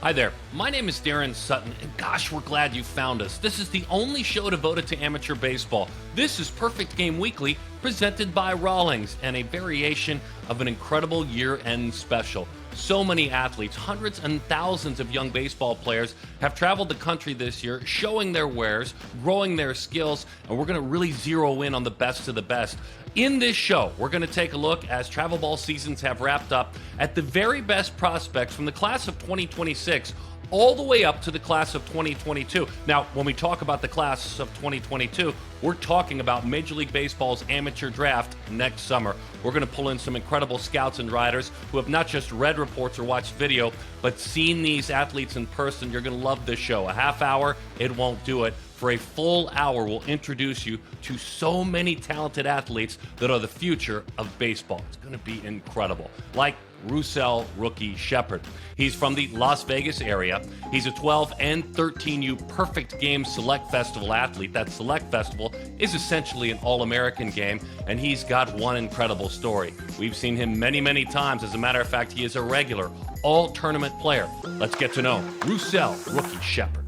Hi there, my name is Darren Sutton, and gosh, we're glad you found us. This is the only show devoted to amateur baseball. This is Perfect Game Weekly, presented by Rawlings, and a variation of an incredible year-end special. So many athletes, hundreds and thousands of young baseball players have traveled the country this year, showing their wares, growing their skills, and we're going to really zero in on the best of the best. In this show, we're going to take a look, as travel ball seasons have wrapped up, at the very best prospects from the class of 2026 all the way up to the class of 2022. Now, when we talk about the class of 2022, we're talking about Major League Baseball's amateur draft next summer. We're going to pull in some incredible scouts and writers who have not just read reports or watched video, but seen these athletes in person. You're going to love this show. A half hour, it won't do it. For a full hour, we'll introduce you to so many talented athletes that are the future of baseball. It's going to be incredible. Like Rouselle rookie Shepard. He's from the Las Vegas area. He's a 12 and 13U Perfect Game Select Festival athlete. That Select Festival is essentially an All-American game, and he's got one incredible story. We've seen him many, many times. As a matter of fact, he is a regular all-tournament player. Let's get to know Rouselle rookie Shepard.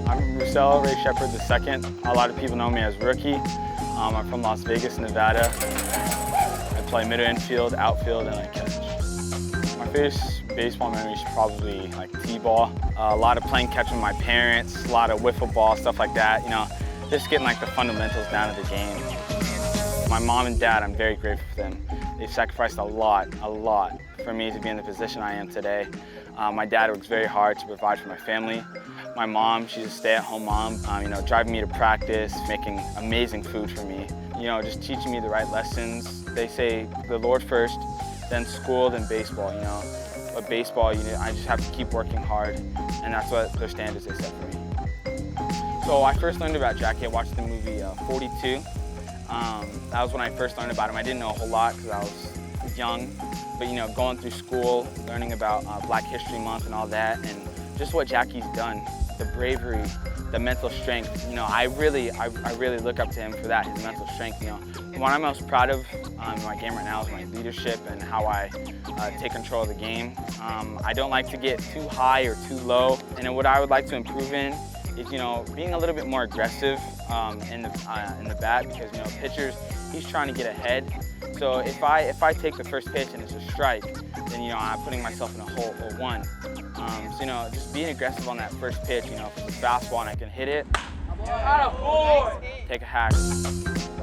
I'm Rouselle Ray Shepard II. A lot of people know me as Rookie. I'm from Las Vegas, Nevada. I play middle infield, outfield, and I catch. My favorite baseball memory is probably like T-ball. A lot of playing catch with my parents, a lot of wiffle ball, stuff like that. You know, just getting like the fundamentals down of the game. My mom and dad, I'm very grateful for them. They've sacrificed a lot for me to be in the position I am today. My dad works very hard to provide for my family. My mom, she's a stay-at-home mom, driving me to practice, making amazing food for me. Just teaching me the right lessons. They say the Lord first, then school, then baseball, But baseball, I just have to keep working hard, and that's what their standards they set for me. So I first learned about Jackie. I watched the movie 42. That was when I first learned about him. I didn't know a whole lot because I was young, but going through school, learning about Black History Month and all that, and just what Jackie's done, the bravery, the mental strength. I really look up to him for that, his mental strength. What I'm most proud of in my game right now is my leadership and how I take control of the game. I don't like to get too high or too low, and what I would like to improve in is being a little bit more aggressive in the bat, because pitchers, he's trying to get ahead. So if I take the first pitch and it's a strike, then I'm putting myself in a hole 1. So just being aggressive on that first pitch. If it's a fastball and I can hit it, take a hack.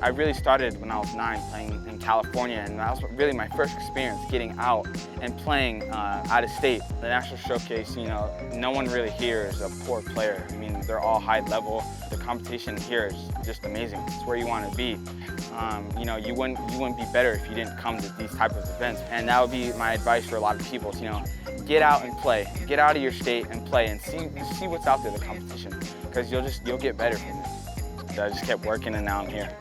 I really started when I was 9 playing in California, and that was really my first experience getting out and playing out of state. The National Showcase, no one really here is a poor player. I mean, they're all high level. The competition here is just amazing. It's where you want to be. You wouldn't be better if you didn't come to these type of events. And that would be my advice for a lot of people. Get out and play. Get out of your state and play, and see what's out there, the competition, because you'll get better from it. So I just kept working, and now I'm here.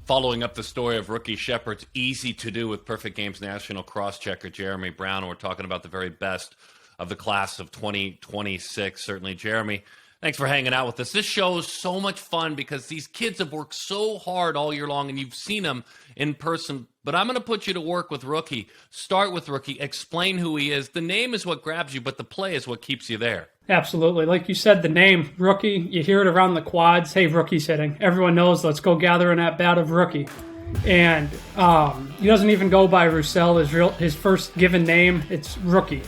Following up the story of rookie Shepard's easy to do with Perfect Games national cross-checker Jheremy Brown. We're talking about the very best of the class of 2026. Certainly, Jheremy, thanks for hanging out with us. This show is so much fun because these kids have worked so hard all year long, and you've seen them in person. But I'm going to put you to work with Rookie. Start with Rookie. Explain who he is. The name is what grabs you, but the play is what keeps you there. Absolutely. Like you said, the name, Rookie, you hear it around the quads. Hey, Rookie's hitting. Everyone knows, let's go gather in that bat of Rookie. And he doesn't even go by Rouselle, his first given name. It's Rookie.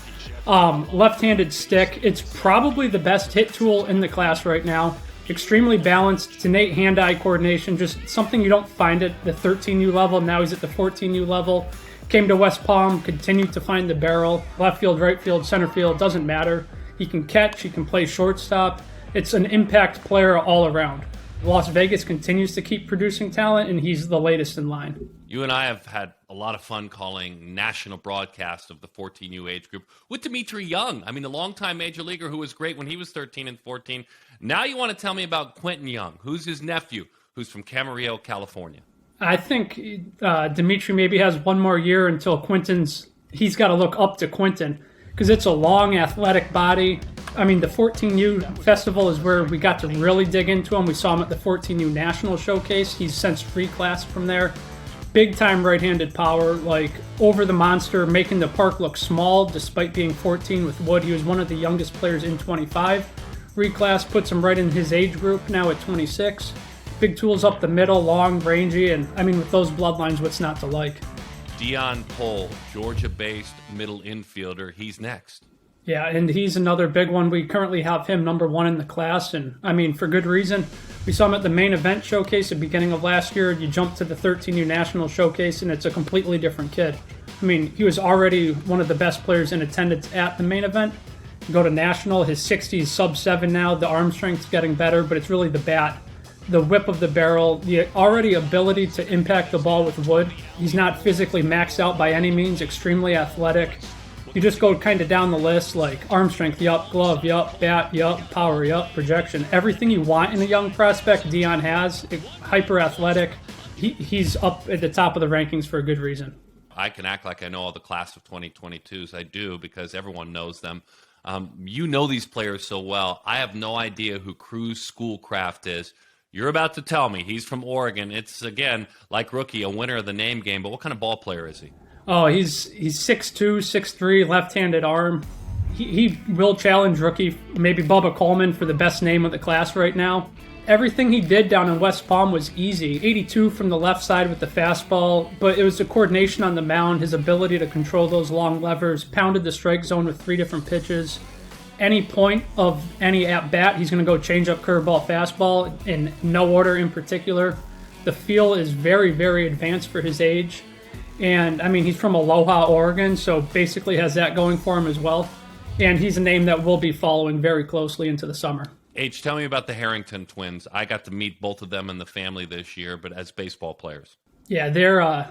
Left-handed stick. It's probably the best hit tool in the class right now. Extremely balanced. It's innate hand-eye coordination. Just something you don't find at the 13U level. Now he's at the 14U level. Came to West Palm, continued to find the barrel. Left field, right field, center field, doesn't matter. He can catch, he can play shortstop. It's an impact player all around. Las Vegas continues to keep producing talent, and he's the latest in line. You and I have had a lot of fun calling national broadcasts of the 14U age group with Dimitri Young. I mean, a longtime major leaguer who was great when he was 13 and 14. Now you want to tell me about Quentin Young, who's his nephew, who's from Camarillo, California. I think Dimitri maybe has one more year until he's got to look up to Quentin, because it's a long, athletic body, I mean, the 14U Festival is where we got to really dig into him. We saw him at the 14U National Showcase. He's since reclassed from there. Big time right-handed power, like over the monster, making the park look small despite being 14 with Wood. He was one of the youngest players in 25. Reclass puts him right in his age group now at 26. Big tools up the middle, long, rangy, and I mean, with those bloodlines, what's not to like? Deion Pohl, Georgia-based middle infielder. He's next. Yeah, and he's another big one. We currently have him number 1 in the class, and I mean, for good reason. We saw him at the main event showcase at the beginning of last year. You jump to the 13U National Showcase, and it's a completely different kid. I mean, he was already one of the best players in attendance at the main event. You go to National, his 60 is sub-7 now. The arm strength's getting better, but it's really the bat, the whip of the barrel, the already ability to impact the ball with Wood. He's not physically maxed out by any means, extremely athletic. You just go kind of down the list, like arm strength, yup, glove, yup, bat, yup, power, yup, projection. Everything you want in a young prospect, Deion has. Hyper athletic. He's up at the top of the rankings for a good reason. I can act like I know all the class of 2022s. I do, because everyone knows them. You know these players so well. I have no idea who Kruz Schoolcraft is. You're about to tell me. He's from Oregon. It's, again, like Rookie, a winner of the name game. But what kind of ball player is he? Oh, he's 6'2", 6'3", left-handed arm. He will challenge Rookie, maybe Bubba Coleman, for the best name of the class right now. Everything he did down in West Palm was easy. 82 from the left side with the fastball, but it was the coordination on the mound, his ability to control those long levers, pounded the strike zone with 3 different pitches. Any point of any at-bat, he's going to go change-up, curveball, fastball, in no order in particular. The feel is very, very advanced for his age. And, I mean, he's from Aloha, Oregon, so basically has that going for him as well. And he's a name that we'll be following very closely into the summer. H, tell me about the Harrington twins. I got to meet both of them in the family this year, but as baseball players. Yeah,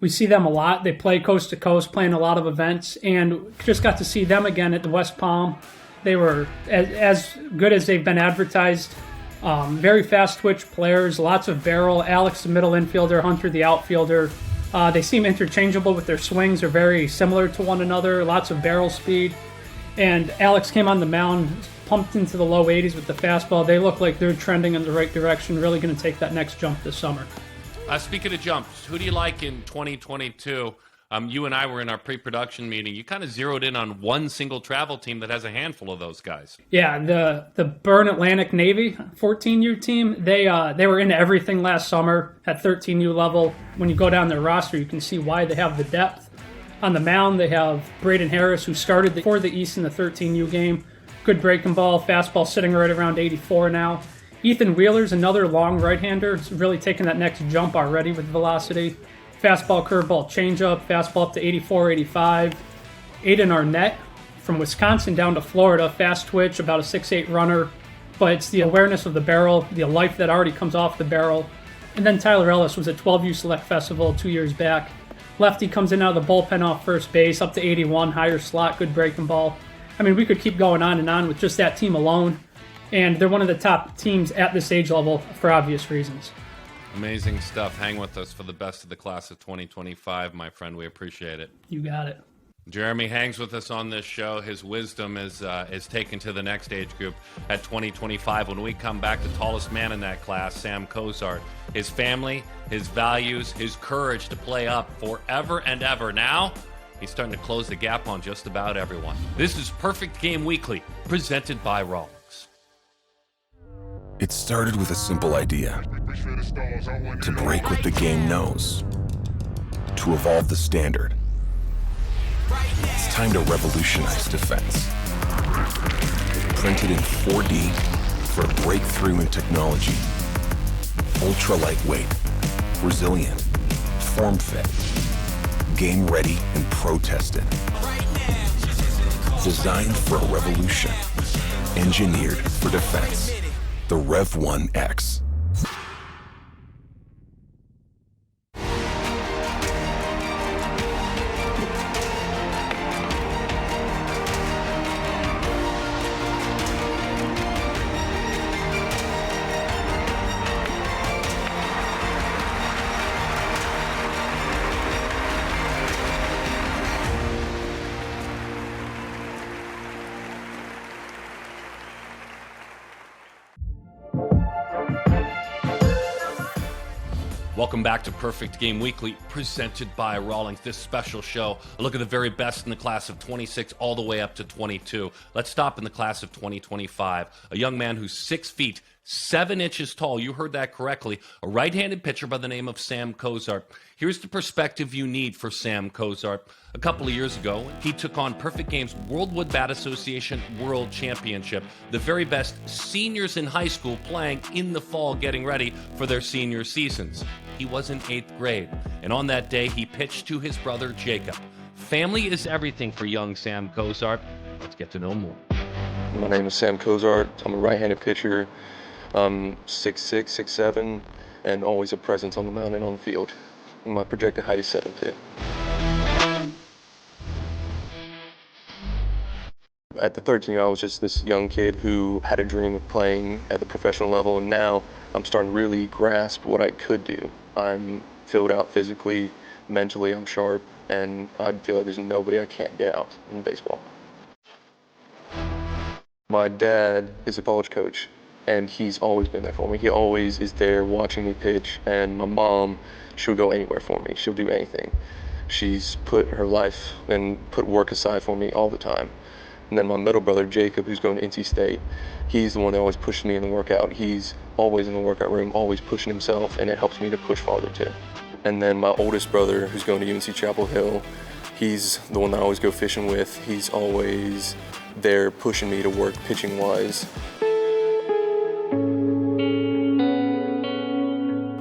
we see them a lot. They play coast to coast, playing a lot of events, and just got to see them again at the West Palm. They were as good as they've been advertised. Very fast twitch players, lots of barrel. Alex, the middle infielder, Hunter, the outfielder. They seem interchangeable with their swings. They're very similar to one another, lots of barrel speed. And Alex came on the mound, pumped into the low 80s with the fastball. They look like they're trending in the right direction, really going to take that next jump this summer. Speaking of jumps, who do you like in 2022? You and I were in our pre-production meeting. You kind of zeroed in on one single travel team that has a handful of those guys. Yeah, the Burn Atlantic Navy 14U team, they were into everything last summer at 13U level. When you go down their roster, you can see why they have the depth. On the mound, they have Aiden Harris, who started for the East in the 13U game. Good breaking ball, fastball sitting right around 84 now. Ethan Wheeler's another long right-hander. He's really taking that next jump already with velocity. Fastball, curveball, changeup, fastball up to 84, 85. Aiden Arnett from Wisconsin down to Florida, fast twitch, about a 6'8 runner. But it's the awareness of the barrel, the life that already comes off the barrel. And then Tyler Ellis was at 12U Select Festival 2 years back. Lefty comes in out of the bullpen off first base, up to 81, higher slot, good breaking ball. I mean, we could keep going on and on with just that team alone. And they're one of the top teams at this age level for obvious reasons. Amazing stuff. Hang with us for the best of the class of 2025, my friend. We appreciate it. You got it. Jheremy hangs with us on this show. His wisdom is taken to the next age group at 2025. When we come back, the tallest man in that class, Sam Cozart. His family, his values, his courage to play up forever and ever. Now, he's starting to close the gap on just about everyone. This is Perfect Game Weekly, presented by Rawlings. It started with a simple idea: to break what the game knows, to evolve the standard. It's time to revolutionize defense. Printed in 4D for a breakthrough in technology. Ultra lightweight, resilient, form fit, game ready and pro tested. Designed for a revolution, engineered for defense. The Rev 1X. Welcome back to Perfect Game Weekly, presented by Rawlings. This special show, a look at the very best in the class of 26 all the way up to 22. Let's stop in the class of 2025. A young man who's 6 feet, 7 inches tall. You heard that correctly. A right-handed pitcher by the name of Sam Cozart. Here's the perspective you need for Sam Cozart. A couple of years ago, he took on Perfect Game's World Wood Bat Association World Championship. The very best seniors in high school playing in the fall, getting ready for their senior seasons. He was in 8th grade, and on that day, he pitched to his brother, Jakob. Family is everything for young Sam Cozart. Let's get to know more. My name is Sam Cozart. I'm a right-handed pitcher. I'm 6'6", 6'7", and always a presence on the mound and on the field. My projected height is 7'2". At the 13, I was just this young kid who had a dream of playing at the professional level, and now I'm starting to really grasp what I could do. I'm filled out physically, mentally I'm sharp, and I feel like there's nobody I can't get out in baseball. My dad is a college coach, and he's always been there for me. He always is there watching me pitch, and my mom, she'll go anywhere for me. She'll do anything. She's put her life and put work aside for me all the time. And then my middle brother, Jakob, who's going to NC State, he's the one that always pushes me in the workout. He's always in the workout room, always pushing himself, and it helps me to push farther too. And then my oldest brother, who's going to UNC Chapel Hill, he's the one that I always go fishing with. He's always there pushing me to work pitching-wise.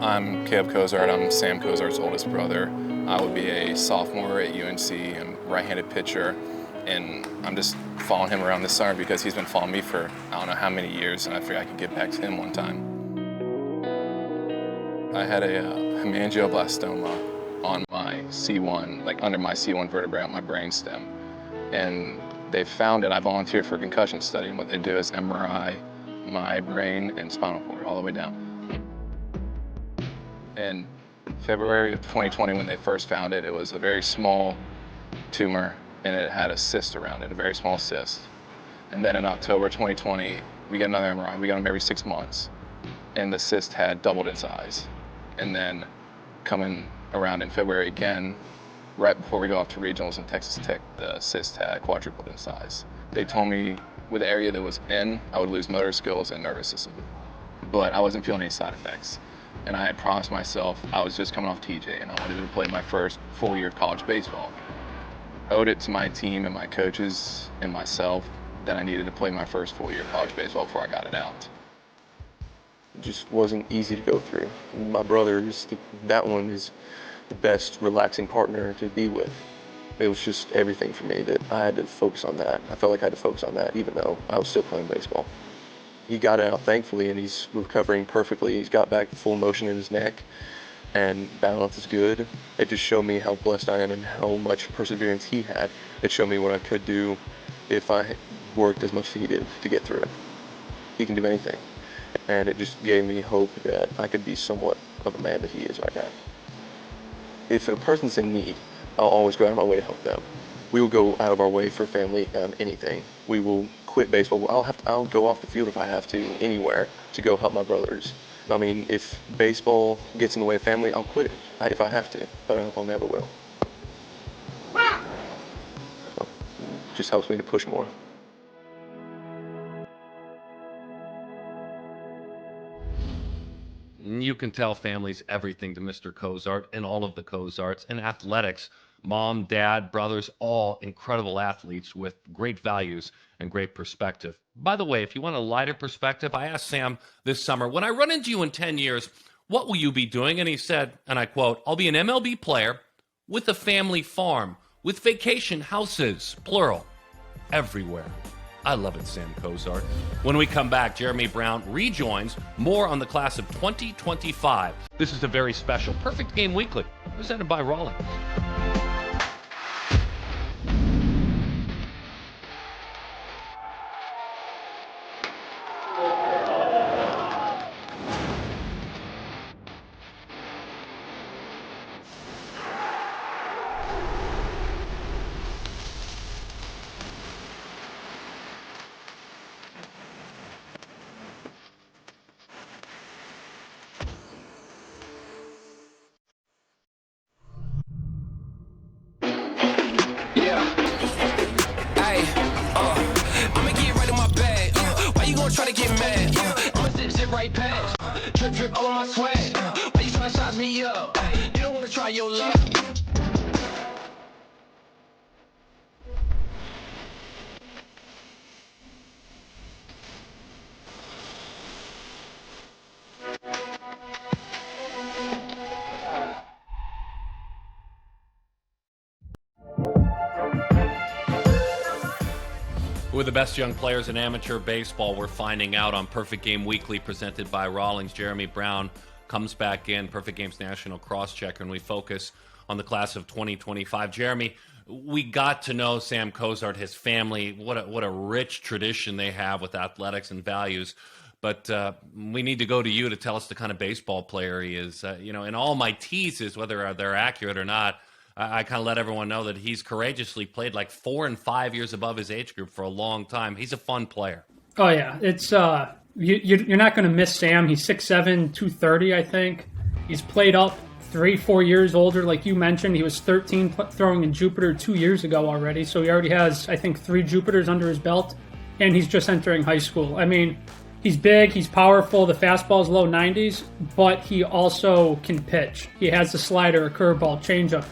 I'm Caleb Cozart. I'm Sam Cozart's oldest brother. I would be a sophomore at UNC. I'm a right-handed pitcher, and I'm just following him around this summer because he's been following me for I don't know how many years, and I figured I could get back to him one time. I had a hemangioblastoma on my C1, like under my C1 vertebrae on my brainstem, and they found it. I volunteered for a concussion study, and what they do is MRI my brain and spinal cord all the way down. In February of 2020, when they first found it, it was a very small tumor, and it had a cyst around it, a very small cyst. And then in October 2020, we get another MRI. We got them every 6 months, and the cyst had doubled in size. And then coming around in February again, right before we go off to regionals in Texas Tech, the cyst had quadrupled in size. They told me with the area that was in, I would lose motor skills and nervous system, but I wasn't feeling any side effects. And I had promised myself, I was just coming off TJ, and I wanted to play my first full year of college baseball. I owed it to my team and my coaches and myself that I needed to play my first full year of college baseball before I got it out. It just wasn't easy to go through. My brother, that one is the best relaxing partner to be with. It was just everything for me that I had to focus on that. I felt like I had to focus on that even though I was still playing baseball. He got it out thankfully, and he's recovering perfectly. He's got back full motion in his neck, and balance is good. It just showed me how blessed I am and how much perseverance he had. It showed me what I could do if I worked as much as he did to get through it. He can do anything, and it just gave me hope that I could be somewhat of a man that he is right now. If a person's in need, I'll always go out of my way to help them. We will go out of our way for family, anything. We will quit baseball. I'll go off the field if I have to, anywhere, to go help my brothers. I mean, if baseball gets in the way of family, I'll quit it if I have to, but I hope I never will. So, it just helps me to push more. You can tell family's everything to Mr. Cozart and all of the Cozarts. And athletics, mom, dad, brothers, all incredible athletes with great values and great perspective. By the way, if you want a lighter perspective, I asked Sam this summer, when I run into you in 10 years, what will you be doing? And he said, and I quote, I'll be an MLB player with a family farm, with vacation houses, plural, everywhere. I love it, Sam Cozart. When we come back, Jheremy Brown rejoins. More on the class of 2025. This is a very special Perfect Game Weekly, presented by Rawlings. get mad. I'ma zip right past. Drip all my swag. Why you tryna size me up? You don't wanna try your luck. Who are the best young players in amateur baseball? We're finding out on Perfect Game Weekly, presented by Rawlings. Jheremy Brown comes back in, Perfect Game's national cross-checker, and we focus on the class of 2025. Jheremy, we got to know Sam Cozart, his family, what a rich tradition they have with athletics and values. But we need to go to you to tell us the kind of baseball player he is. And all my teases, whether they're accurate or not, I kind of let everyone know that he's courageously played like 4 and 5 years above his age group for a long time. He's a fun player. Oh, yeah. It's you're not going to miss Sam. He's 6'7", 230, I think. He's played up 3-4 years older, like you mentioned. He was 13 throwing in Jupiter 2 years ago already, so he already has, I think, 3 Jupiters under his belt, and he's just entering high school. I mean, he's big, he's powerful, the fastball's low 90s, but he also can pitch. He has a slider, a curveball, changeup.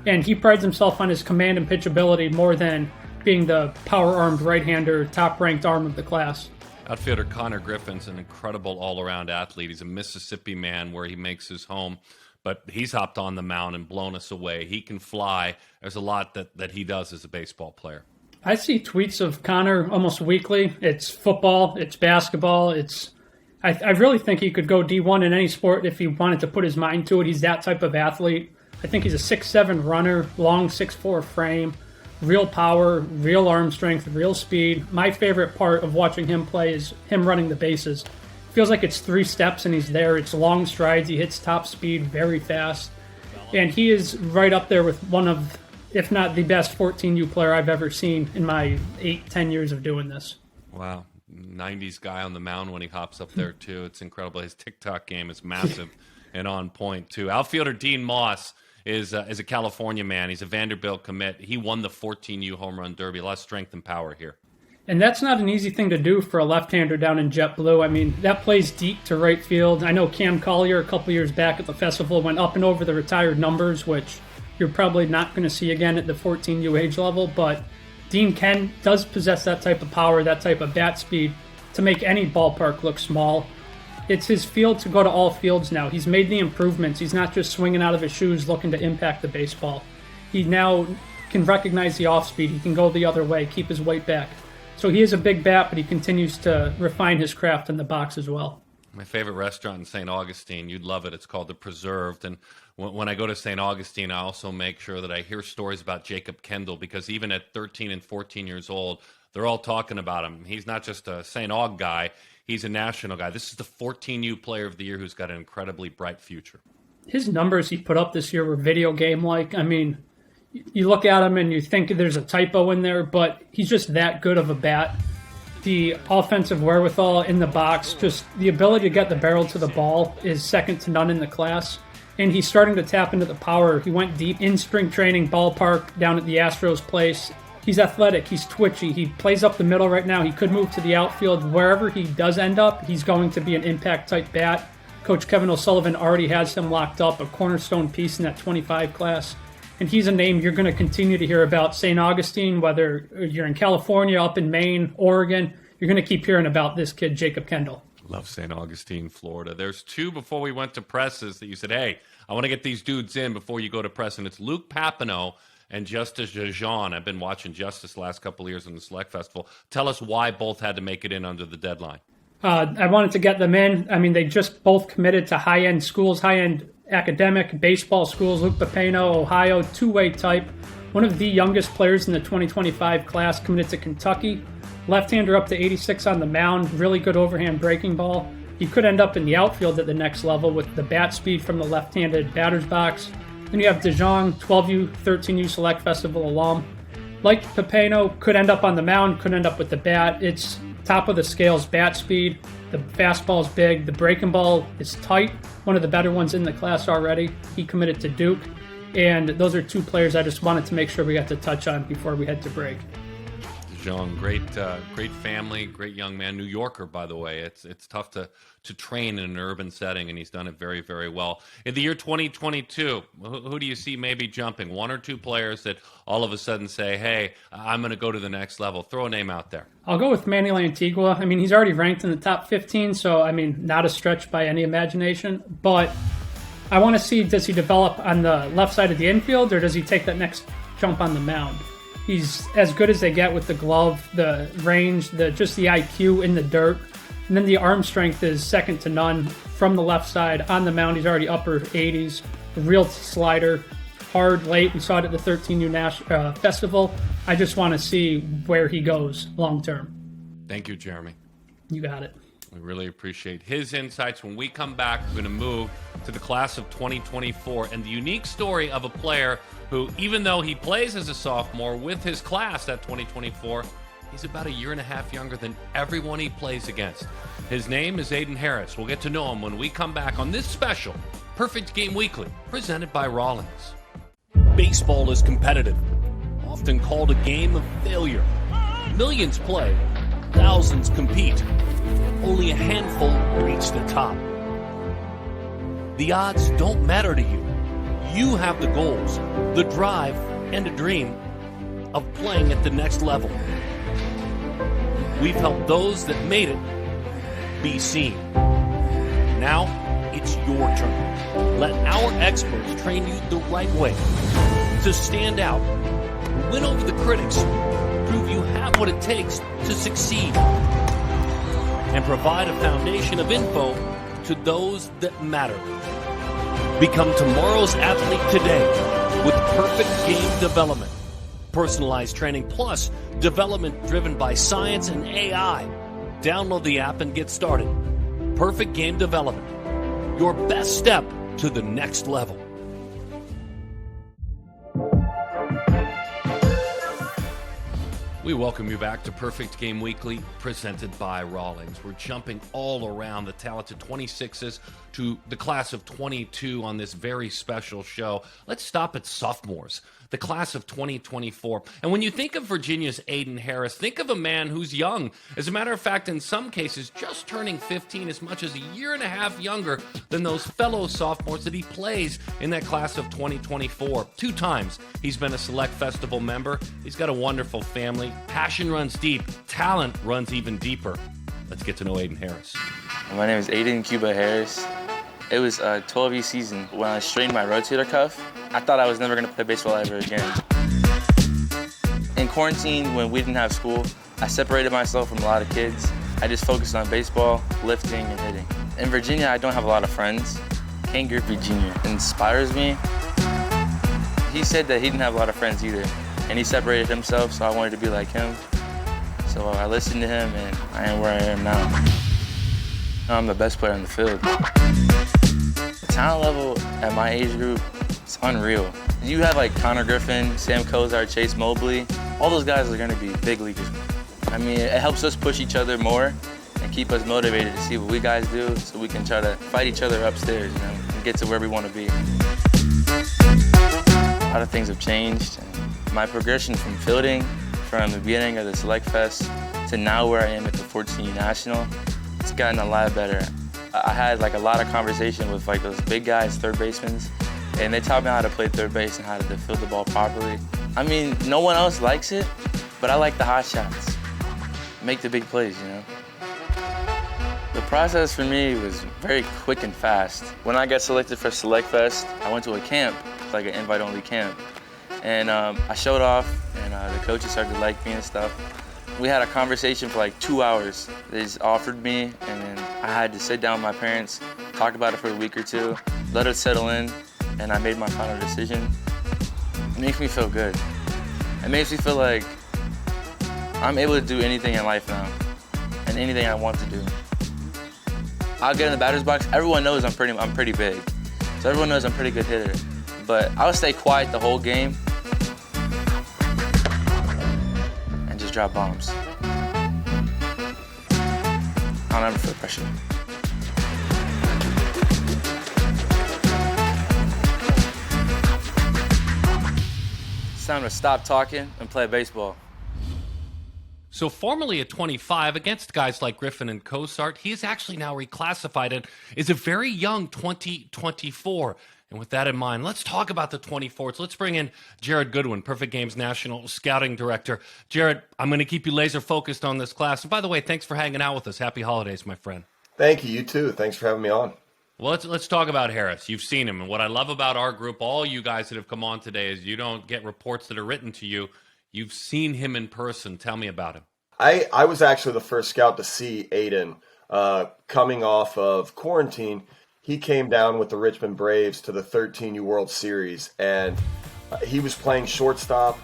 And he prides himself on his command and pitch ability more than being the power-armed right-hander, top-ranked arm of the class. Outfielder Konnor Griffin's an incredible all-around athlete. He's a Mississippi man where he makes his home, but he's hopped on the mound and blown us away. He can fly. There's a lot that he does as a baseball player. I see tweets of Konnor almost weekly. It's football, it's basketball, I really think he could go D1 in any sport if he wanted to put his mind to it. He's that type of athlete. I think he's a 6'7" runner, long 6'4" frame, real power, real arm strength, real speed. My favorite part of watching him play is him running the bases. Feels like it's 3 steps and he's there. It's long strides. He hits top speed very fast. And he is right up there with one of, if not the best 14U player I've ever seen in my 8-10 years of doing this. Wow. 90s guy on the mound when he hops up there, too. It's incredible. His TikTok game is massive and on point, too. Outfielder Dean Moss is a California man. He's a Vanderbilt commit. He won the 14U home run derby. A lot of strength and power here. And that's not an easy thing to do for a left-hander down in jet blue. I mean, that plays deep to right field. I know Cam Collier a couple years back at the festival went up and over the retired numbers, which you're probably not going to see again at the 14U age level, but Dean does possess that type of power, that type of bat speed to make any ballpark look small. It's his field to go to all fields now. He's made the improvements. He's not just swinging out of his shoes looking to impact the baseball. He now can recognize the off-speed. He can go the other way, keep his weight back. So he is a big bat, but he continues to refine his craft in the box as well. My favorite restaurant in St. Augustine, you'd love it. It's called The Preserved. And when I go to St. Augustine, I also make sure that I hear stories about Jakob Kendall, because even at 13 and 14 years old, they're all talking about him. He's not just a St. Aug guy. He's a national guy. This is the 14U player of the year who's got an incredibly bright future. His numbers he put up this year were video game-like. I mean, you look at him and you think there's a typo in there, but he's just that good of a bat. The offensive wherewithal in the box, just the ability to get the barrel to the ball is second to none in the class. And he's starting to tap into the power. He went deep in spring training ballpark down at the Astros place. He's athletic. He's twitchy. He plays up the middle right now. He could move to the outfield. Wherever he does end up, he's going to be an impact-type bat. Coach Kevin O'Sullivan already has him locked up, a cornerstone piece in that 25 class. And he's a name you're going to continue to hear about. St. Augustine, whether you're in California, up in Maine, Oregon, you're going to keep hearing about this kid, Jakob Kendall. Love St. Augustine, Florida. There's 2 before we went to presses that you said, hey, I want to get these dudes in before you go to press. And it's Luke Pappano and Justice Jean. I've been watching Justice the last couple of years in the Select Festival. Tell us why both had to make it in under the deadline. I wanted to get them in. I mean, they just both committed to high-end schools, high-end academic, baseball schools. Luke Pappano, Ohio, two-way type. One of the youngest players in the 2025 class, committed to Kentucky. Left-hander up to 86 on the mound. Really good overhand breaking ball. He could end up in the outfield at the next level with the bat speed from the left-handed batter's box. Then you have Jong, 12U, 13U Select Festival alum. Like Pappano, could end up on the mound, could end up with the bat. It's top of the scales bat speed. The fastball is big. The breaking ball is tight. One of the better ones in the class already. He committed to Duke. And those are 2 players I just wanted to make sure we got to touch on before we head to break. Jong. Great family, great young man. New Yorker, by the way. It's tough to train in an urban setting, and he's done it very, very well. In the year 2022, who do you see maybe jumping? One or two players that all of a sudden say, hey, I'm going to go to the next level. Throw a name out there. I'll go with Manny Lantigua. I mean, he's already ranked in the top 15, so, I mean, not a stretch by any imagination. But I want to see, does he develop on the left side of the infield, or does he take that next jump on the mound? He's as good as they get with the glove, the range, just the IQ in the dirt. And then the arm strength is second to none from the left side. On the mound, he's already upper 80s. A real slider, hard, late. We saw it at the 13U Festival. I just want to see where he goes long term. Thank you, Jheremy. You got it. We really appreciate his insights. When we come back, we're going to move to the class of 2024 and the unique story of a player who, even though he plays as a sophomore with his class at 2024, he's about a year and a half younger than everyone he plays against. His name is Aiden Harris. We'll get to know him when we come back on this special Perfect Game Weekly, presented by Rawlings. Baseball is competitive, often called a game of failure. Millions play, thousands compete. Only a handful reach the top. The odds don't matter to you. You have the goals, the drive, and a dream of playing at the next level. We've helped those that made it be seen. Now, it's your turn. Let our experts train you the right way to stand out, win over the critics, prove you have what it takes to succeed, and provide a foundation of info to those that matter. Become tomorrow's athlete today with perfect game development. Personalized training plus development driven by science and AI. Download the app and get started. Perfect Game Development. Your best step to the next level. We welcome you back to Perfect Game Weekly, presented by Rawlings. We're jumping all around the talented 26s to the class of 22 on this very special show. Let's stop at sophomores, the class of 2024. And when you think of Virginia's Aiden Harris, think of a man who's young. As a matter of fact, in some cases, just turning 15, as much as a year and a half younger than those fellow sophomores that he plays in that class of 2024. 2 times he's been a Select Festival member. He's got a wonderful family. Passion runs deep. Talent runs even deeper. Let's get to know Aiden Harris. My name is Aiden Cuba Harris. It was a 12U season when I strained my rotator cuff. I thought I was never going to play baseball ever again. In quarantine, when we didn't have school, I separated myself from a lot of kids. I just focused on baseball, lifting, and hitting. In Virginia, I don't have a lot of friends. Ken Griffin Jr. inspires me. He said that he didn't have a lot of friends either, and he separated himself, so I wanted to be like him. So I listened to him, and I am where I am now. I'm the best player in the field. The talent level at my age group is unreal. You have like Konnor, Griffin, Sam Cozart, Chase Mobley. All those guys are gonna be big leaguers. I mean, it helps us push each other more and keep us motivated to see what we guys do so we can try to fight each other upstairs, you know, and get to where we want to be. A lot of things have changed. My progression from fielding, from the beginning of the Select Fest to now where I am at the 14U National, it's gotten a lot better. I had like a lot of conversation with like those big guys, third basemen, and they taught me how to play third base and how to field the ball properly. I mean, no one else likes it, but I like the hot shots. Make the big plays, you know? The process for me was very quick and fast. When I got selected for Select Fest, I went to a camp, like an invite-only camp. And I showed off, and the coaches started to like me and stuff. We had a conversation for like 2 hours. They just offered me, and then I had to sit down with my parents, talk about it for a week or two, let it settle in, and I made my final decision. It makes me feel good. It makes me feel like I'm able to do anything in life now, and anything I want to do. I'll get in the batter's box. Everyone knows I'm pretty big, so everyone knows I'm a pretty good hitter. But I'll stay quiet the whole game and just drop bombs. I'll never feel pressure. It's time to stop talking and play baseball. So formerly at 25, against guys like Griffin and Cozart, he is actually now reclassified and is a very young 2024. And with that in mind, let's talk about the 24s. Let's bring in Jered Goodwin, Perfect Games National Scouting Director. Jered, I'm going to keep you laser focused on this class. And by the way, thanks for hanging out with us. Happy holidays, my friend. Thank you. You too. Thanks for having me on. Well, let's talk about Harris. You've seen him. And what I love about our group, all you guys that have come on today, is you don't get reports that are written to you. You've seen him in person. Tell me about him. I was actually the first scout to see Aiden coming off of quarantine. He came down with the Richmond Braves to the 13U World Series, and he was playing shortstop,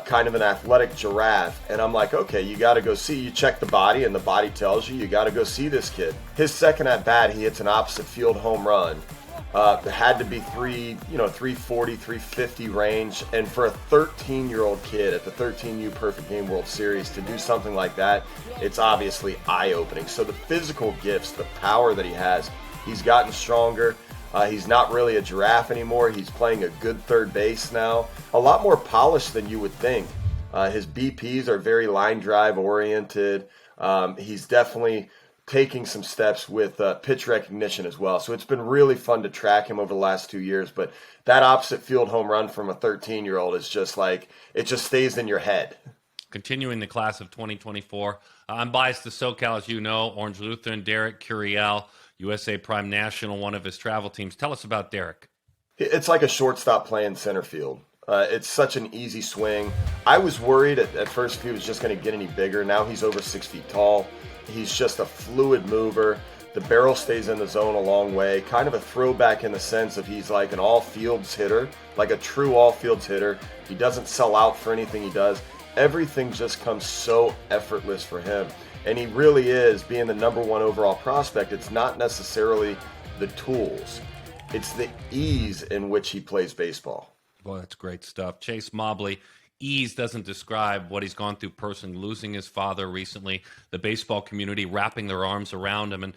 kind of an athletic giraffe. And I'm like, okay, you got to go see. You check the body, and the body tells you got to go see this kid. His second at bat, he hits an opposite field home run. Had to be 340, 350 range. And for a 13-year-old kid at the 13U Perfect Game World Series to do something like that, it's obviously eye-opening. So the physical gifts, the power that he has, he's gotten stronger. He's not really a giraffe anymore. He's playing a good third base now. A lot more polished than you would think. His BPs are very line drive oriented. He's definitely taking some steps with pitch recognition as well. So it's been really fun to track him over the last 2 years. But that opposite field home run from a 13-year-old is just like, it just stays in your head. Continuing the class of 2024, I'm biased to SoCal, as you know. Orange Lutheran, Derek Curiel, USA Prime National, one of his travel teams. Tell us about Derek. It's like a shortstop playing center field. It's such an easy swing. I was worried at first if he was just going to get any bigger. Now he's over 6 feet tall. He's just a fluid mover. The barrel stays in the zone a long way. Kind of a throwback in the sense of he's like an all-fields hitter, like a true all-fields hitter. He doesn't sell out for anything he does. Everything just comes so effortless for him. And he really is, being the number one overall prospect, it's not necessarily the tools. It's the ease in which he plays baseball. Boy, that's great stuff. Chase Mobley, ease doesn't describe what he's gone through personally, losing his father recently, the baseball community wrapping their arms around him. And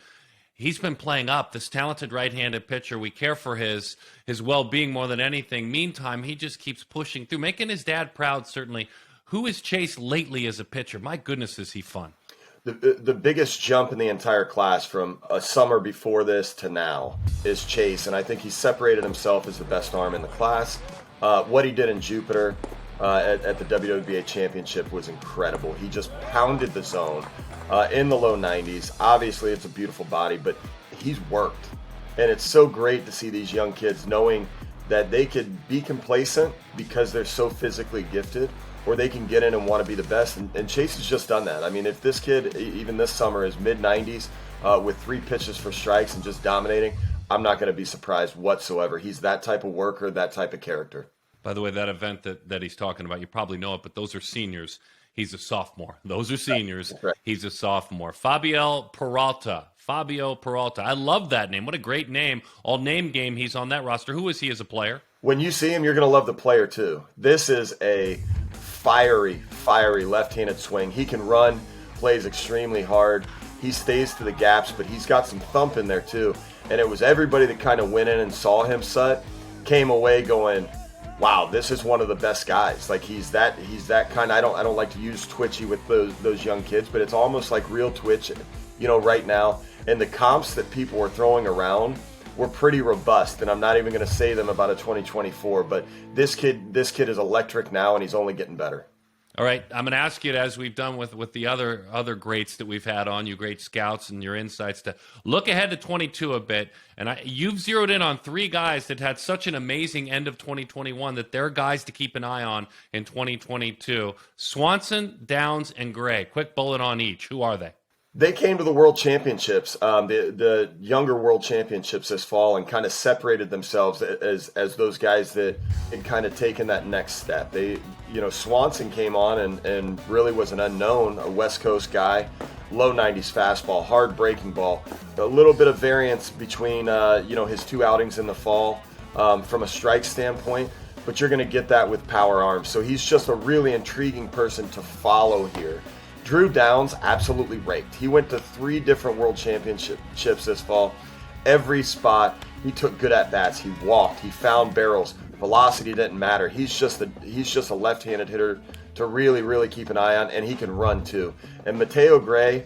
he's been playing up, this talented right-handed pitcher. We care for his well-being more than anything. Meantime, he just keeps pushing through, making his dad proud, certainly. Who is Chase lately as a pitcher? My goodness, is he fun. The biggest jump in the entire class from a summer before this to now is Chase, and I think he separated himself as the best arm in the class. What he did in Jupiter at the WWBA Championship was incredible. He just pounded the zone in the low 90s. Obviously, it's a beautiful body, but he's worked. And it's so great to see these young kids knowing that they could be complacent because they're so physically gifted, or they can get in and want to be the best. And Chase has just done that. I mean, if this kid, even this summer, is mid-90s with 3 pitches for strikes and just dominating, I'm not going to be surprised whatsoever. He's that type of worker, that type of character. By the way, that event that he's talking about, you probably know it, but those are seniors. He's a sophomore. Those are seniors. Right. He's a sophomore. Fabio Peralta. I love that name. What a great name. All name game, he's on that roster. Who is he as a player? When you see him, you're going to love the player too. This is a fiery left-handed swing. He can run, plays extremely hard. He stays to the gaps, but he's got some thump in there too. And it was everybody that kind of went in and saw him set, came away going, wow, this is one of the best guys. Like he's that kind of, I don't like to use twitchy with those young kids, but it's almost like real twitch, right now. And the comps that people were throwing around were pretty robust, and I'm not even going to say them about a 2024, but this kid is electric now, and he's only getting better. All right, I'm going to ask you, as we've done with the other greats that we've had on, you great scouts and your insights, to look ahead to 22 a bit. And you've zeroed in on 3 guys that had such an amazing end of 2021 that they're guys to keep an eye on in 2022. Swanson, Downs, and Gray. Quick bullet on each. Who are they? They came to the World Championships, the younger World Championships this fall, and kind of separated themselves as those guys that had kind of taken that next step. Swanson came on and really was an unknown, a West Coast guy, low 90s fastball, hard breaking ball, a little bit of variance between his 2 outings in the fall from a strike standpoint, but you're going to get that with power arms. So he's just a really intriguing person to follow here. Drew Downs absolutely raked. He went to 3 different World Championships this fall. Every spot, he took good at-bats. He walked. He found barrels. Velocity didn't matter. He's just a left-handed hitter to really, really keep an eye on, and he can run too. And Mateo Gray,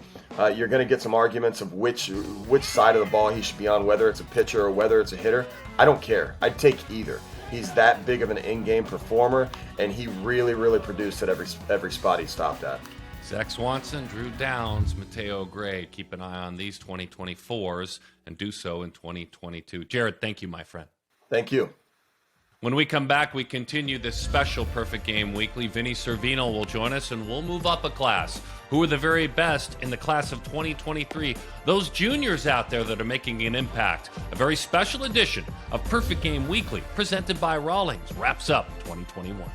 you're going to get some arguments of which side of the ball he should be on, whether it's a pitcher or whether it's a hitter. I don't care. I'd take either. He's that big of an in-game performer, and he really, really produced at every spot he stopped at. Zach Swanson, Drew Downs, Mateo Gray. Keep an eye on these 2024s and do so in 2022. Jered, thank you, my friend. Thank you. When we come back, we continue this special Perfect Game Weekly. Vinnie Cervino will join us, and we'll move up a class. Who are the very best in the class of 2023? Those juniors out there that are making an impact. A very special edition of Perfect Game Weekly, presented by Rawlings, wraps up 2021.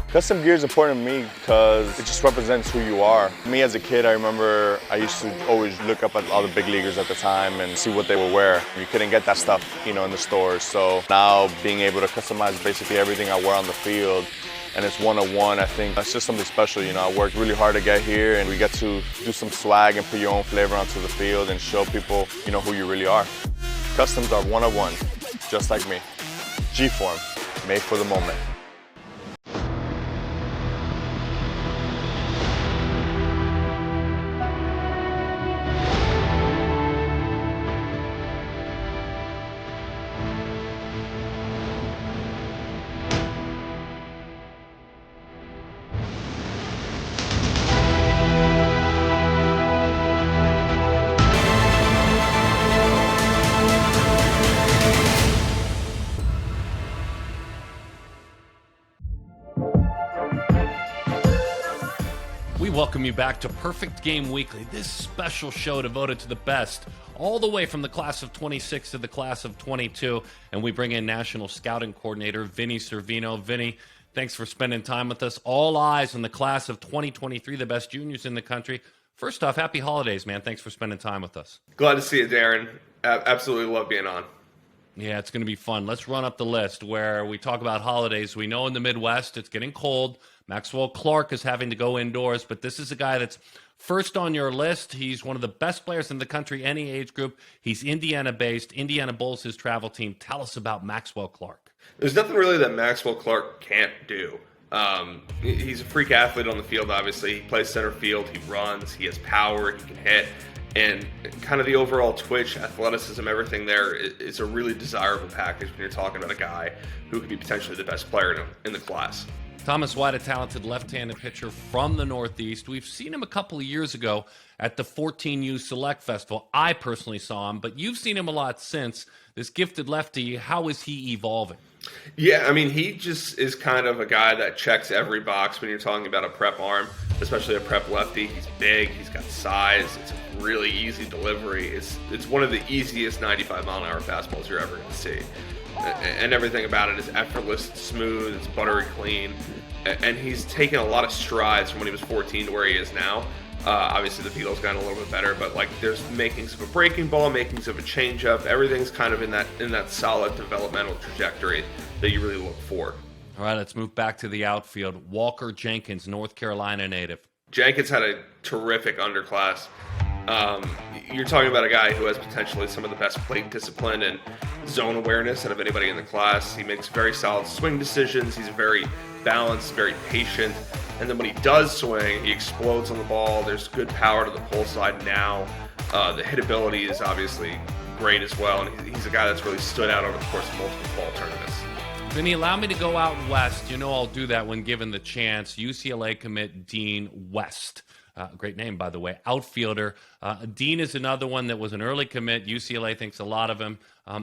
Custom gear is important to me because it just represents who you are. Me as a kid, I remember I used to always look up at all the big leaguers at the time and see what they would wear. You couldn't get that stuff, in the stores. So now being able to customize basically everything I wear on the field, and it's one-on-one, I think that's just something special. I worked really hard to get here, and we get to do some swag and put your own flavor onto the field and show people, who you really are. Customs are one-on-one, just like me. G-Form, made for the moment. Welcome you back to Perfect Game Weekly, this special show devoted to the best, all the way from the class of 26 to the class of 22, and we bring in National Scouting Coordinator Vinnie Cervino. Vinnie, thanks for spending time with us. All eyes on the class of 2023, the best juniors in the country. First off, happy holidays, man. Thanks for spending time with us. Glad to see you, Darren. Absolutely love being on. Yeah, it's going to be fun. Let's run up the list where we talk about holidays. We know in the Midwest it's getting cold. Maxwell Clark is having to go indoors, but this is a guy that's first on your list. He's one of the best players in the country, any age group. He's Indiana-based. Indiana Bulls, his travel team. Tell us about Maxwell Clark. There's nothing really that Maxwell Clark can't do. He's a freak athlete on the field, obviously. He plays center field. He runs. He has power. He can hit. And kind of the overall twitch, athleticism, everything there is a really desirable package when you're talking about a guy who could be potentially the best player in the class. Thomas White, a talented left-handed pitcher from the Northeast. We've seen him a couple of years ago at the 14U Select Festival. I personally saw him, but you've seen him a lot since. This gifted lefty, how is he evolving? Yeah, he just is kind of a guy that checks every box when you're talking about a prep arm, especially a prep lefty. He's big, he's got size, it's a really easy delivery. It's one of the easiest 95-mile-an-hour fastballs you're ever going to see. And everything about it is effortless, it's smooth, it's buttery clean. And he's taken a lot of strides from when he was 14 to where he is now. Obviously, the feel's gotten a little bit better, but there's makings of a breaking ball, makings of a changeup. Everything's kind of in that solid developmental trajectory that you really look for. All right, let's move back to the outfield. Walker Jenkins, North Carolina native. Jenkins had a terrific underclass. You're talking about a guy who has potentially some of the best plate discipline and zone awareness out of anybody in the class. He makes very solid swing decisions. He's very balanced, very patient. And then when he does swing, he explodes on the ball. There's good power to the pull side now. The hitability is obviously great as well. And he's a guy that's really stood out over the course of multiple fall tournaments. Vinny, allow me to go out west. I'll do that when given the chance. UCLA commit Dean West. Great name, by the way. Outfielder. Dean is another one that was an early commit. UCLA thinks a lot of him.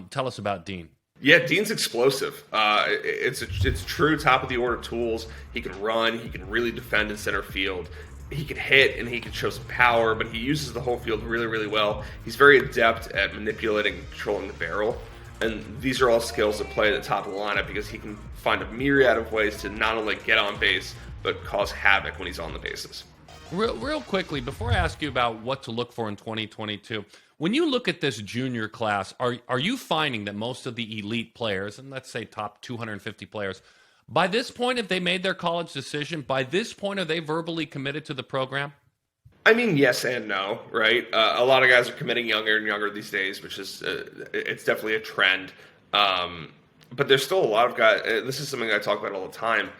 Tell us about Dean. Yeah, Dean's explosive. It's true top of the order tools. He can run. He can really defend in center field. He can hit and he can show some power, but he uses the whole field really, really well. He's very adept at manipulating and controlling the barrel. And these are all skills that play at the top of the lineup because he can find a myriad of ways to not only get on base, but cause havoc when he's on the bases. Real quickly, before I ask you about what to look for in 2022, when you look at this junior class, are you finding that most of the elite players, and let's say top 250 players, by this point, if they made their college decision, by this point, are they verbally committed to the program? Yes and no, right? A lot of guys are committing younger and younger these days, which is it's definitely a trend. But there's still a lot of guys. This is something I talk about all the time.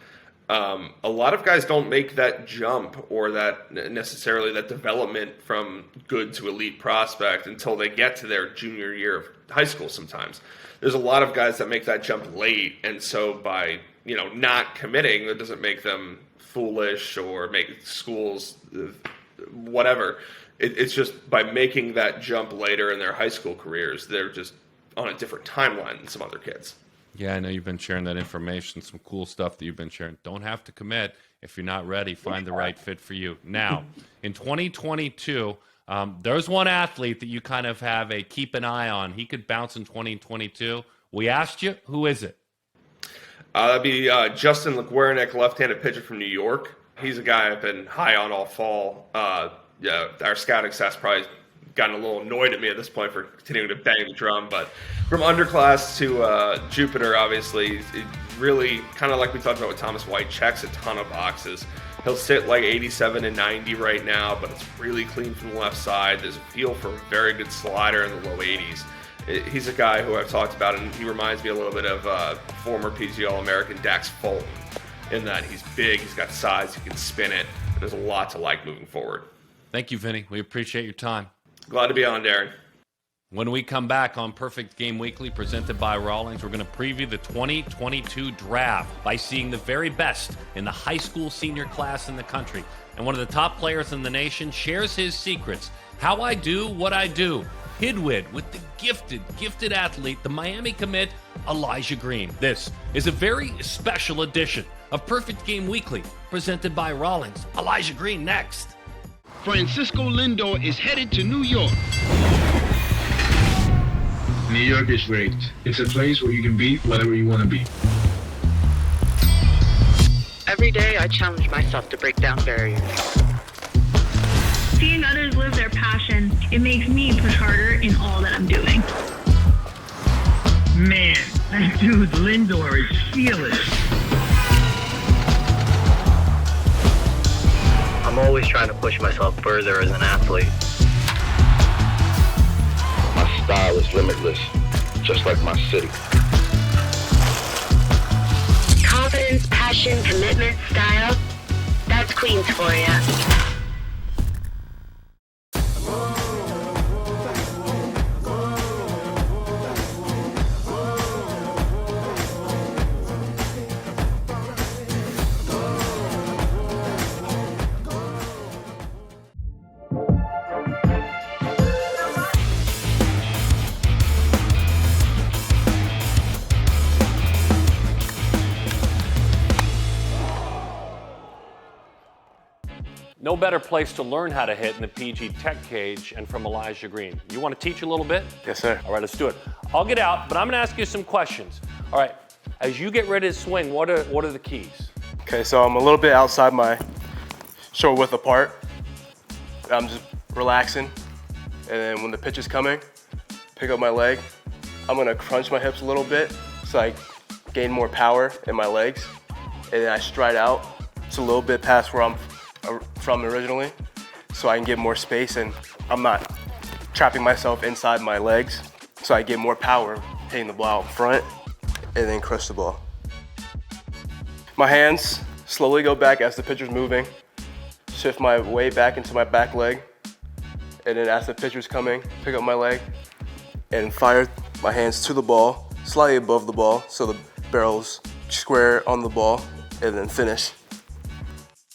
A lot of guys don't make that jump or that necessarily that development from good to elite prospect until they get to their junior year of high school sometimes. There's a lot of guys that make that jump late, and so by not committing, that doesn't make them foolish or make schools whatever. It's just by making that jump later in their high school careers, they're just on a different timeline than some other kids. Yeah, I know you've been sharing that information, some cool stuff that you've been sharing. Don't have to commit. If you're not ready, find the right fit for you. Now, in 2022, there's one athlete that you kind of have a keep an eye on. He could bounce in 2022. We asked you, who is it? That'd be Justin Leguernic, left-handed pitcher from New York. He's a guy I've been high on all fall. Our scouting staff's probably gotten a little annoyed at me at this point for continuing to bang the drum, but from underclass to Jupiter, obviously, it really, kind of like we talked about with Thomas White, checks a ton of boxes. He'll sit like 87 and 90 right now, but it's really clean from the left side. There's a feel for a very good slider in the low 80s. He's a guy who I've talked about, and he reminds me a little bit of former PG All-American Dax Fulton, in that he's big, he's got size, he can spin it, and there's a lot to like moving forward. Thank you, Vinnie. We appreciate your time. Glad to be on, Darren. When we come back on Perfect Game Weekly, presented by Rawlings, we're going to preview the 2022 draft by seeing the very best in the high school senior class in the country. And one of the top players in the nation shares his secrets. How I do what I do. HIDWID with the gifted athlete, the Miami commit, Elijah Green. This is a very special edition of Perfect Game Weekly, presented by Rawlings. Elijah Green next. Francisco Lindor is headed to New York. New York is great. It's a place where you can be whatever you want to be. Every day I challenge myself to break down barriers. Seeing others live their passion, it makes me push harder in all that I'm doing. Man, that dude Lindor is fearless. I'm always trying to push myself further as an athlete. My style is limitless, just like my city. Confidence, passion, commitment, style. That's Queens for ya. No better place to learn how to hit in the PG Tech Cage and from Elijah Green. You want to teach a little bit? Yes, sir. All right, let's do it. I'll get out, but I'm going to ask you some questions. All right, as you get ready to swing, what are the keys? Okay, so I'm a little bit outside my shoulder width apart. I'm just relaxing, and then when the pitch is coming, pick up my leg. I'm going to crunch my hips a little bit so I gain more power in my legs, and then I stride out just a little bit past where I'm from originally, so I can get more space and I'm not trapping myself inside my legs, so I get more power hitting the ball out front and then crush the ball. My hands slowly go back as the pitcher's moving, shift my weight back into my back leg, and then as the pitcher's coming, pick up my leg and fire my hands to the ball, slightly above the ball, so the barrel's square on the ball, and then finish.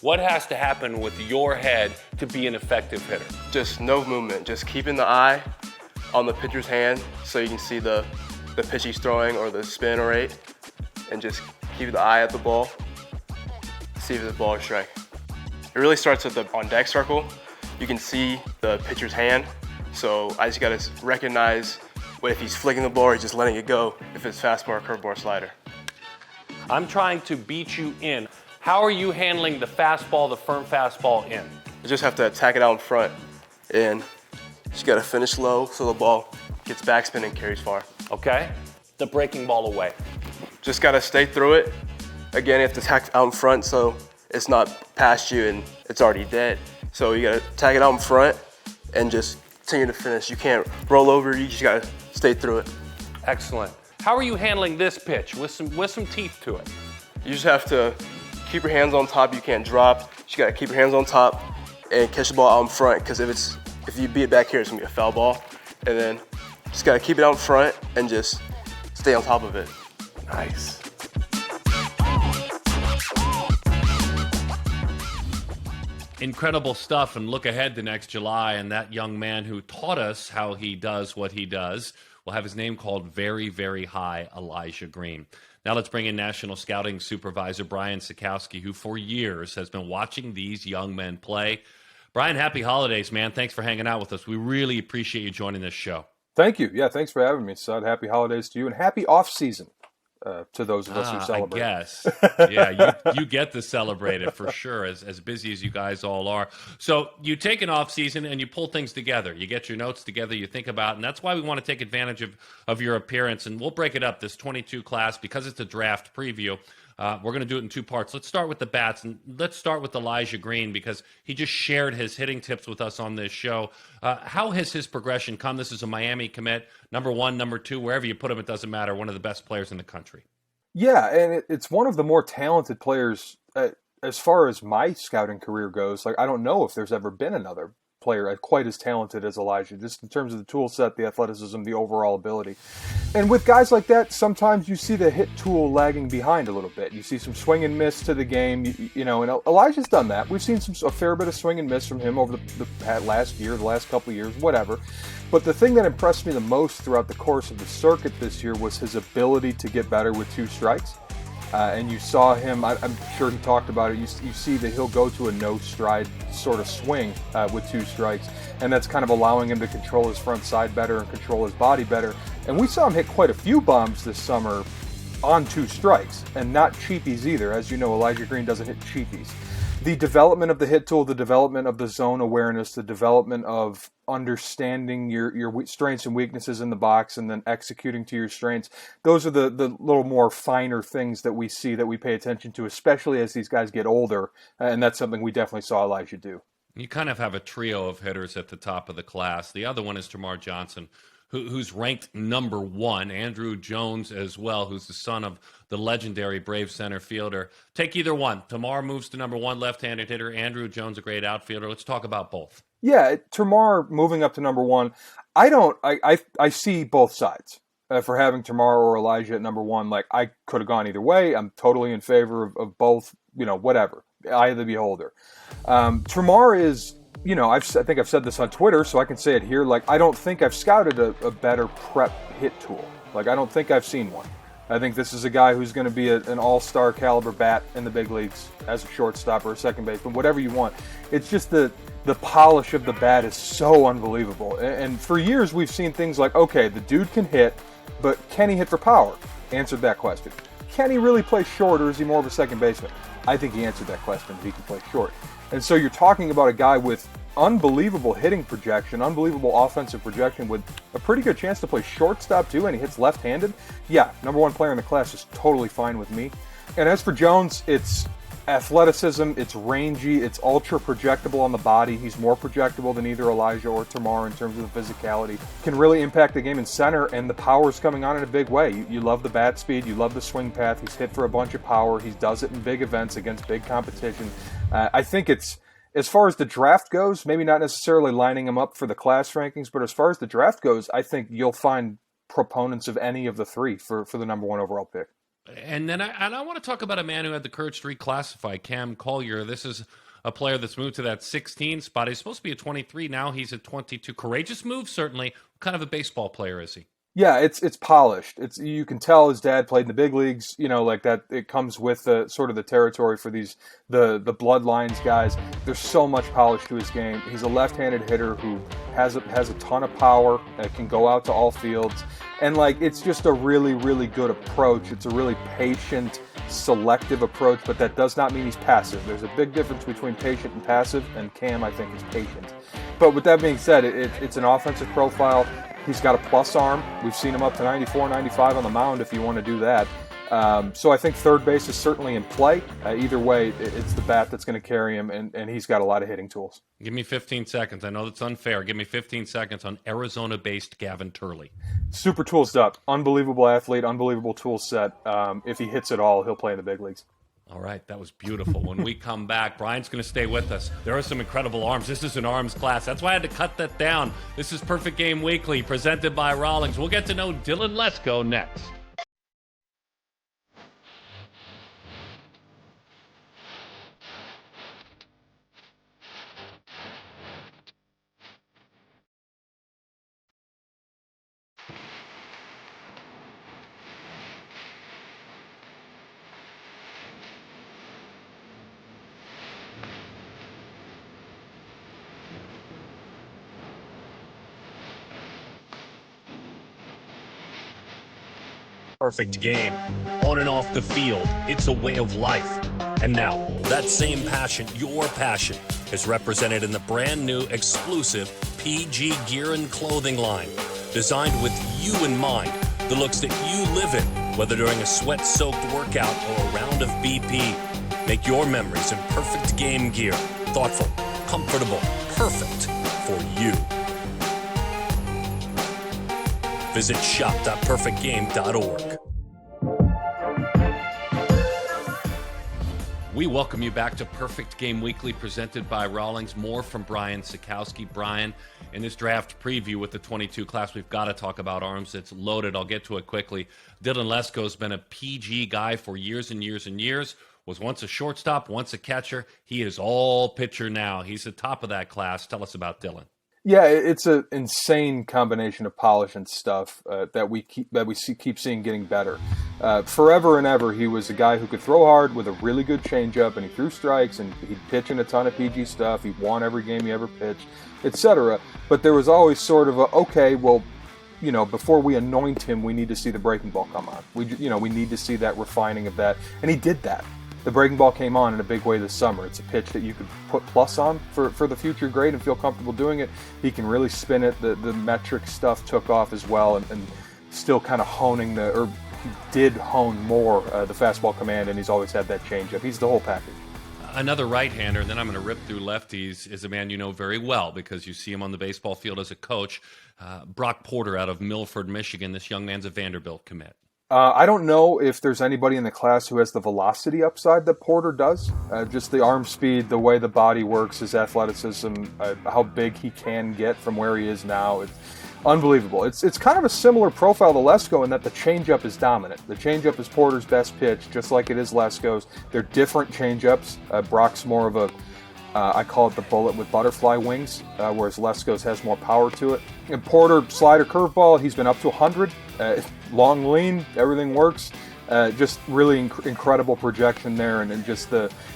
What has to happen with your head to be an effective hitter? Just no movement, just keeping the eye on the pitcher's hand so you can see the pitch he's throwing or the spin rate, and just keep the eye at the ball, see if the ball is strike. It really starts at the on deck circle. You can see the pitcher's hand, so I just gotta recognize if he's flicking the ball or he's just letting it go, if it's fastball or curveball or slider. I'm trying to beat you in. How are you handling the fastball, the firm fastball in? You just have to attack it out in front, and just gotta finish low so the ball gets backspin and carries far. Okay, the breaking ball away. Just gotta stay through it. Again, you have to attack out in front so it's not past you and it's already dead. So you gotta tag it out in front and just continue to finish. You can't roll over, you just gotta stay through it. Excellent. How are you handling this pitch with some teeth to it? You just have to keep your hands on top. You can't drop. You gotta keep your hands on top and catch the ball out in front, because if you beat it back here, it's gonna be a foul ball. And then just gotta keep it out in front and just stay on top of it. Nice. Incredible stuff, and look ahead to next July, and that young man who taught us how he does what he does will have his name called very, very high, Elijah Green. Now let's bring in National Scouting Supervisor Brian Sikowski, who for years has been watching these young men play. Brian, happy holidays, man. Thanks for hanging out with us. We really appreciate you joining this show. Thank you. Yeah, thanks for having me, Sud. Happy holidays to you, and happy off-season to those of us who celebrate. I guess. Yeah, you get to celebrate it for sure, as busy as you guys all are. So you take an off season and you pull things together. You get your notes together, you think about it, and that's why we want to take advantage of your appearance. And we'll break it up, this 22 class, because it's a draft preview. We're going to do it in two parts. Let's start with the bats, and let's start with Elijah Green, because he just shared his hitting tips with us on this show. How has his progression come? This is a Miami commit, number 1, number 2, wherever you put him, it doesn't matter, one of the best players in the country. Yeah, and it's one of the more talented players as far as my scouting career goes. Like, I don't know if there's ever been another player quite as talented as Elijah, just in terms of the tool set, the athleticism, the overall ability. And with guys like that, sometimes you see the hit tool lagging behind a little bit. You see some swing and miss to the game, you know, and Elijah's done that. We've seen a fair bit of swing and miss from him over the last year, the last couple of years, whatever. But the thing that impressed me the most throughout the course of the circuit this year was his ability to get better with 2 strikes. And you saw him, I'm sure he talked about it, you see that he'll go to a no-stride sort of swing with 2 strikes, and that's kind of allowing him to control his front side better and control his body better. And we saw him hit quite a few bombs this summer on 2 strikes, and not cheapies either. As you know, Elijah Green doesn't hit cheapies. The development of the hit tool, the development of the zone awareness, the development of understanding your strengths and weaknesses in the box and then executing to your strengths, those are the little more finer things that we see, that we pay attention to, especially as these guys get older, and that's something we definitely saw Elijah do. You kind of have a trio of hitters at the top of the class. The other one is Tamar Johnson, who's ranked number 1, Andrew Jones as well, who's the son of the legendary Brave center fielder. Take either one. Tamar moves to number 1, left-handed hitter. Andrew Jones, a great outfielder. Let's talk about both. Yeah, Tamar moving up to number 1, I see both sides for having Tamar or Elijah at number 1. Like, I could have gone either way. I'm totally in favor of both, you know, whatever. Eye of the beholder. Tamar is, you know, I think I've said this on Twitter, so I can say it here. Like, I don't think I've scouted a better prep hit tool. Like, I don't think I've seen one. I think this is a guy who's going to be an all-star caliber bat in the big leagues as a shortstop or a second baseman, whatever you want. It's just the polish of the bat is so unbelievable. And for years we've seen things like, okay, the dude can hit, but can he hit for power? Answered that question. Can he really play short, or is he more of a second baseman? I think he answered that question. He can play short. And so you're talking about a guy with unbelievable hitting projection, unbelievable offensive projection, with a pretty good chance to play shortstop too, and he hits left-handed. Yeah, number 1 player in the class is totally fine with me. And as for Jones, it's athleticism, it's rangy, it's ultra projectable on the body. He's more projectable than either Elijah or Tamar in terms of the physicality. Can really impact the game in center, and the power's coming on in a big way. You love the bat speed, you love the swing path. He's hit for a bunch of power. He does it in big events against big competition. I think it's, as far as the draft goes, maybe not necessarily lining him up for the class rankings, but as far as the draft goes, I think you'll find proponents of any of the 3 for the number 1 overall pick. And then I want to talk about a man who had the courage to reclassify, Cam Collier. This is a player that's moved to that 16 spot. He's supposed to be a 23. Now he's at 22. Courageous move, certainly. What kind of a baseball player is he? Yeah, it's polished. You can tell his dad played in the big leagues. You know, like that. It comes with sort of the territory for the bloodlines guys. There's so much polish to his game. He's a left-handed hitter who has a ton of power. Can go out to all fields, and like, it's just a really, really good approach. It's a really patient, selective approach, but that does not mean he's passive. There's a big difference between patient and passive, and Cam, I think, is patient. But with that being said, it's an offensive profile. He's got a plus arm. We've seen him up to 94, 95 on the mound if you want to do that. So I think third base is certainly in play. Either way, it's the bat that's going to carry him, and he's got a lot of hitting tools. Give me 15 seconds. I know that's unfair. Give me 15 seconds on Arizona-based Gavin Turley. Super toolsed up. Unbelievable athlete, unbelievable tool set. If he hits it all, he'll play in the big leagues. All right, that was beautiful. When we come back, Brian's going to stay with us. There are some incredible arms. This is an arms class. That's why I had to cut that down. This is Perfect Game Weekly, presented by Rawlings. We'll get to know Dylan Lesko next. Perfect game. On and off the field, it's a way of life. And now, that same passion, your passion, is represented in the brand new exclusive PG gear and clothing line. Designed with you in mind, the looks that you live in, whether during a sweat-soaked workout or a round of BP. Make your memories in perfect game gear. Thoughtful, comfortable, perfect for you. Visit shop.perfectgame.org. We welcome you back to Perfect Game Weekly, presented by Rawlings. More from Brian Sikowski. Brian, in this draft preview with the 22 class, we've got to talk about arms. It's loaded. I'll get to it quickly. Dylan Lesko's been a PG guy for years and years and years. Was once a shortstop, once a catcher. He is all pitcher now. He's the top of that class. Tell us about Dylan. Yeah, it's an insane combination of polish and stuff that we keep seeing getting better. Forever and ever, he was a guy who could throw hard with a really good changeup, and he threw strikes, and he'd pitch in a ton of PG stuff. He won every game he ever pitched, etc. But there was always sort of before we anoint him, we need to see the breaking ball come on. We need to see that refining of that, and he did that. The breaking ball came on in a big way this summer. It's a pitch that you could put plus on for the future grade and feel comfortable doing it. He can really spin it. The metric stuff took off as well, and still kind of he did hone more the fastball command, and he's always had that changeup. He's the whole package. Another right-hander, and then I'm going to rip through lefties, is a man you know very well because you see him on the baseball field as a coach. Brock Porter out of Milford, Michigan. This young man's a Vanderbilt commit. I don't know if there's anybody in the class who has the velocity upside that Porter does. Just the arm speed, the way the body works, his athleticism, how big he can get from where he is now. It's unbelievable. It's kind of a similar profile to Lesko in that the changeup is dominant. The changeup is Porter's best pitch, just like it is Lesko's. They're different changeups. Brock's more of a I call it the bullet with butterfly wings, whereas Lesko's has more power to it. And Porter, slider curveball, he's been up to 100. Long lean, everything works. Just really incredible projection there, and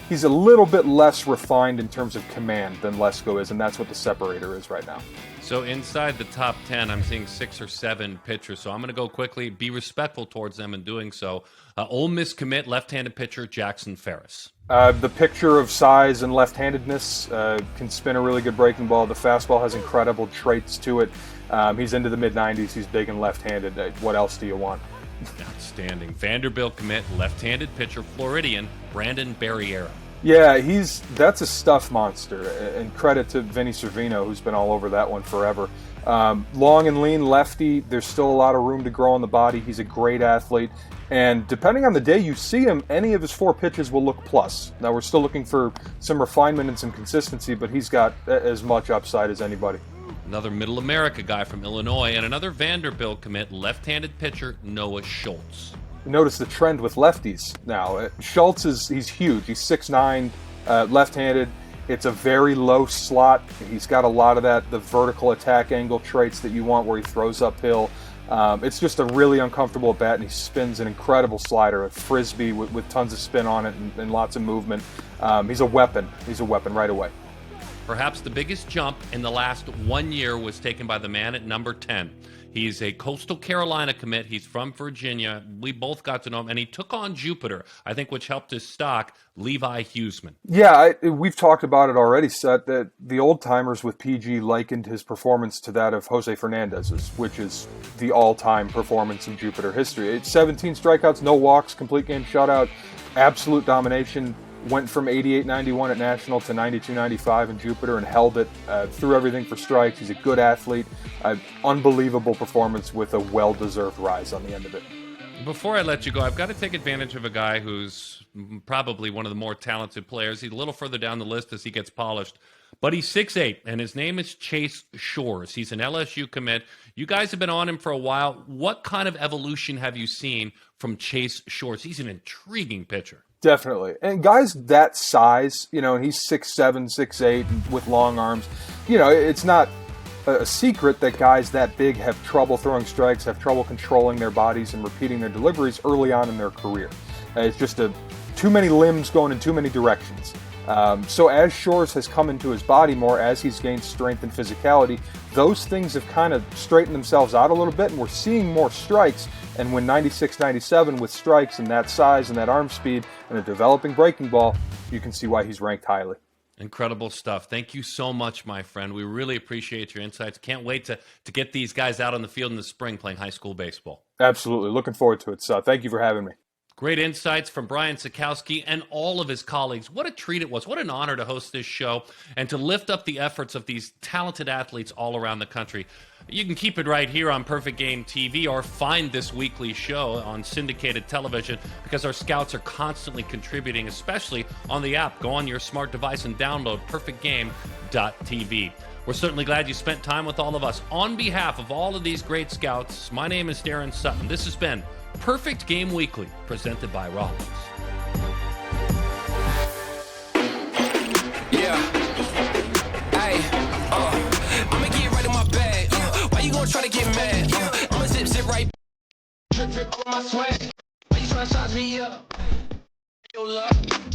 he's a little bit less refined in terms of command than Lesko is, and that's what the separator is right now. So inside the top 10, I'm seeing 6 or 7 pitchers, so I'm going to go quickly, be respectful towards them in doing so. Ole Miss commit, left-handed pitcher, Jackson Ferris. The picture of size and left-handedness, can spin a really good breaking ball. The fastball has incredible traits to it. He's into the mid-90s. He's big and left-handed. What else do you want? Outstanding. Vanderbilt commit, left-handed pitcher, Floridian, Brandon Barriera. Yeah, that's a stuff monster, and credit to Vinnie Cervino, who's been all over that one forever. Long and lean lefty, there's still a lot of room to grow on the body. He's a great athlete, and depending on the day you see him, any of his 4 pitches will look plus. Now, we're still looking for some refinement and some consistency, but he's got as much upside as anybody. Another Middle America guy from Illinois, and another Vanderbilt commit, left-handed pitcher, Noah Schultz. Notice the trend with lefties now. Schultz he's huge. He's 6'9", left-handed. It's a very low slot. He's got a lot of the vertical attack angle traits that you want where he throws uphill. It's just a really uncomfortable bat, and he spins an incredible slider, a frisbee with tons of spin on it and lots of movement. He's a weapon. He's a weapon right away. Perhaps the biggest jump in the last 1 year was taken by the man at number 10. He's a Coastal Carolina commit. He's from Virginia. We both got to know him, and he took on Jupiter, I think, which helped his stock, Levi Huseman. Yeah, we've talked about it already, Seth, that the old-timers with PG likened his performance to that of Jose Fernandez's, which is the all-time performance in Jupiter history. It's 17 strikeouts, no walks, complete game shutout, absolute domination. Went from 88-91 at National to 92-95 in Jupiter and held it, threw everything for strikes. He's a good athlete. Unbelievable performance with a well-deserved rise on the end of it. Before I let you go, I've got to take advantage of a guy who's probably one of the more talented players. He's a little further down the list as he gets polished, but he's 6'8", and his name is Chase Shores. He's an LSU commit. You guys have been on him for a while. What kind of evolution have you seen from Chase Shores? He's an intriguing pitcher. Definitely. And guys that size, and he's 6'7", 6'8", with long arms, it's not a secret that guys that big have trouble throwing strikes, have trouble controlling their bodies and repeating their deliveries early on in their career. It's just too many limbs going in too many directions. So as Shores has come into his body more, as he's gained strength and physicality, those things have kind of straightened themselves out a little bit, and we're seeing more strikes. And when 96, 97 with strikes and that size and that arm speed and a developing breaking ball, you can see why he's ranked highly. Incredible stuff. Thank you so much, my friend. We really appreciate your insights. Can't wait to get these guys out on the field in the spring playing high school baseball. Absolutely. Looking forward to it. So thank you for having me. Great insights from Brian Sikowski and all of his colleagues. What a treat it was. What an honor to host this show and to lift up the efforts of these talented athletes all around the country. You can keep it right here on Perfect Game TV or find this weekly show on syndicated television because our scouts are constantly contributing, especially on the app. Go on your smart device and download perfectgame.tv. We're certainly glad you spent time with all of us. On behalf of all of these great scouts, my name is Darren Sutton. This has been Perfect Game Weekly, presented by Rollins. Yeah. Hey, I'ma get right in my bag. Why you gonna try to get mad? I'ma zip right. Drip on my sweat. Why you trying to size me up? Yo, love.